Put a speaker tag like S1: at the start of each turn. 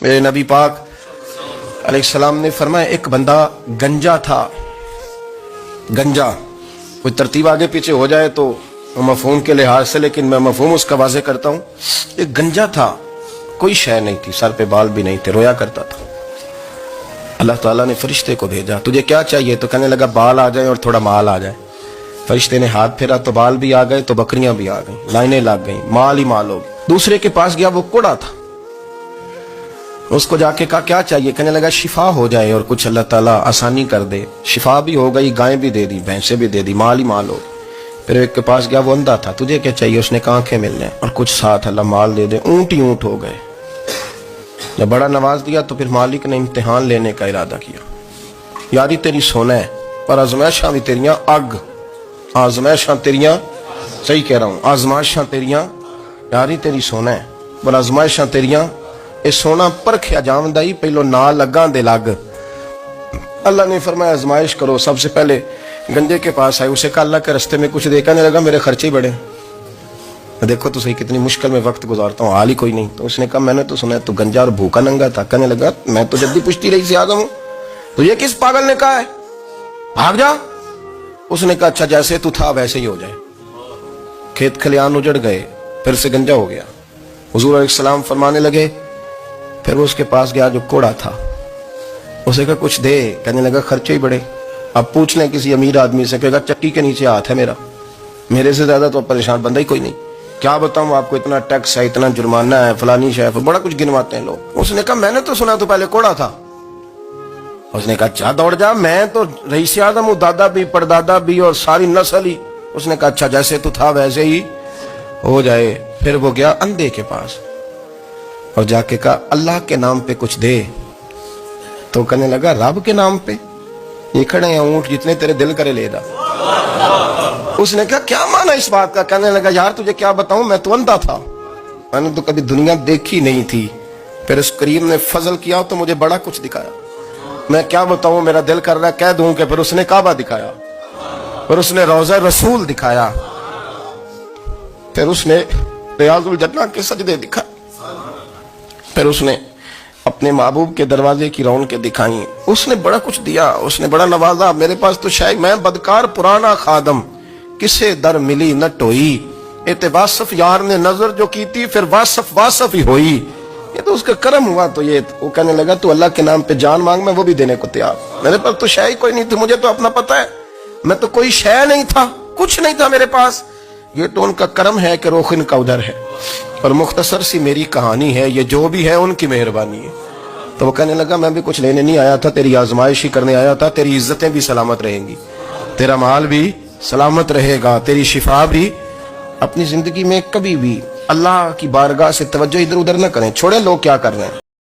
S1: میرے نبی پاک علیہ السلام نے فرمایا ایک بندہ گنجا تھا. گنجا کوئی ترتیب آگے پیچھے ہو جائے تو مفہوم کے لحاظ سے، لیکن میں مفہوم اس کا واضح کرتا ہوں. ایک گنجا تھا، کوئی شے نہیں تھی، سر پہ بال بھی نہیں تھے، رویا کرتا تھا. اللہ تعالیٰ نے فرشتے کو بھیجا، تجھے کیا چاہیے؟ تو کہنے لگا بال آ جائیں اور تھوڑا مال آ جائے. فرشتے نے ہاتھ پھیرا تو بال بھی آ گئے تو بکریاں بھی آ گئیں، لائنیں لگ گئیں، مال ہی مال ہو گیا. دوسرے کے پاس گیا، وہ کوڑا تھا. اس کو جا کے کہا کیا چاہیے؟ کہنے لگا شفا ہو جائے اور کچھ اللہ تعالیٰ آسانی کر دے. شفا بھی ہو گئی، گائیں بھی دے دی، بھینسیں بھی دے دی، مال ہی مال ہو گیا. پھر ایک کے پاس گیا، وہ اندھا تھا، تجھے کیا چاہیے؟ اس نے کہا آنکھیں مل جائیں اور کچھ ساتھ اللہ مال دے دے. اونٹ ہی اونٹ ہو گئے. جب بڑا نواز دیا تو پھر مالک نے امتحان لینے کا ارادہ کیا. یاری تیری سونا ہے پر آزمائشاں بھی تیریاں اگ. آزمائشاں تیریاں، صحیح کہہ رہا ہوں، آزمائشاں تیریاں، یاری تیری سونا ہے پر آزمائشاں تیریاں. اے سونا پرکھیا جاوندا ہی پہلو نہ لگاں دے لگ. اللہ نے فرمایا آزمائش کرو. سب سے پہلے گنجے کے پاس آئے، اسے کہا اللہ کے رستے میں کچھ دے. کہنے لگا میرے خرچے بڑے. دیکھو تو صحیح کتنی مشکل میں وقت گزارتا ہوں، حال ہی کوئی نہیں. تو اس نے کہا میں نے تو سنا ہے تو گنجا اور بھوکا ننگا تھا. کہنے لگا میں تو جدی پشتی رہی سے آدم ہوں، تو یہ کس پاگل نے کہا ہے بھاگ جا؟ اس نے کہا اچھا جیسے تو تھا ویسے ہی ہو جائے. کھیت کھلیان اجڑ گئے، پھر سے گنجا ہو گیا. حضور علیہ السلام فرمانے لگے، پھر وہ اس کے پاس گیا جو کوڑا تھا. اسے کہا کچھ دے. کہنے لگا خرچے ہی بڑے. اب پوچھ لیں کسی امیر آدمی سے، کہے گا چکی کے نیچے ہاتھ ہے میرا، میرے سے زیادہ تو پریشان بندہ ہی کوئی نہیں. کیا بتاؤں آپ کو، اتنا ٹیکس ہے، اتنا جرمانہ ہے، فلانی شے، بڑا کچھ گنواتے ہیں لوگ. اس نے کہا میں نے تو سنا تو پہلے کوڑا تھا. اس نے کہا اچھا دوڑ جا، میں تو رئیس اعظم ہوں، دادا بھی پردادا بھی اور ساری نسل ہی. اس نے کہا اچھا جیسے تو تھا ویسے ہی ہو جائے. پھر وہ گیا اندھے کے پاس اور جا کے کہا اللہ کے نام پہ کچھ دے. تو کہنے لگا رب کے نام پہ؟ یہ کھڑے ہیں اونٹ، جتنے تیرے دل کرے لے دا. اس نے کہا کیا معنی اس بات کا؟ کہنے لگا یار تجھے کیا بتاؤں، میں تو اندھا تھا، میں نے تو کبھی دنیا دیکھی نہیں تھی. پھر اس کریم نے فضل کیا تو مجھے بڑا کچھ دکھایا. میں کیا بتاؤں، میرا دل کر رہا ہے کہہ دوں کہ پھر اس نے کعبہ دکھایا، پھر اس نے روضہ رسول دکھایا، پھر اس نے ریاض الجنہ کے سجدے دکھائے، پھر اس نے اپنے محبوب کے دروازے کی رونقیں دکھائیں. اس نے بڑا کچھ دیا، اس نے بڑا نوازا. میرے پاس تو شاید میں بدکار پرانا خادم، کسے در ملی نہ ٹوئی. واصف یار نے نظر جو کی تھی پھر واصف ہی ہوئی. یہ تو اس کا کرم ہوا. تو یہ وہ کہنے لگا تو اللہ کے نام پہ جان مانگ، میں وہ بھی دینے کو تیار. میرے پاس تو شے کوئی نہیں تھی، مجھے تو اپنا پتہ ہے، میں تو کوئی شے نہیں تھا، کچھ نہیں تھا میرے پاس. یہ تو ان کا کرم ہے کہ روخ ان کا ادھر ہے، اور مختصر سی میری کہانی ہے، یہ جو بھی ہے ان کی مہربانی ہے. تو وہ کہنے لگا میں بھی کچھ لینے نہیں آیا تھا، تیری آزمائش ہی کرنے آیا تھا. تیری عزتیں بھی سلامت رہیں گی، تیرا مال بھی سلامت رہے گا، تیری شفا بھی. اپنی زندگی میں کبھی بھی اللہ کی بارگاہ سے توجہ ادھر ادھر نہ کریں، چھوڑیں لوگ کیا کر رہے ہیں.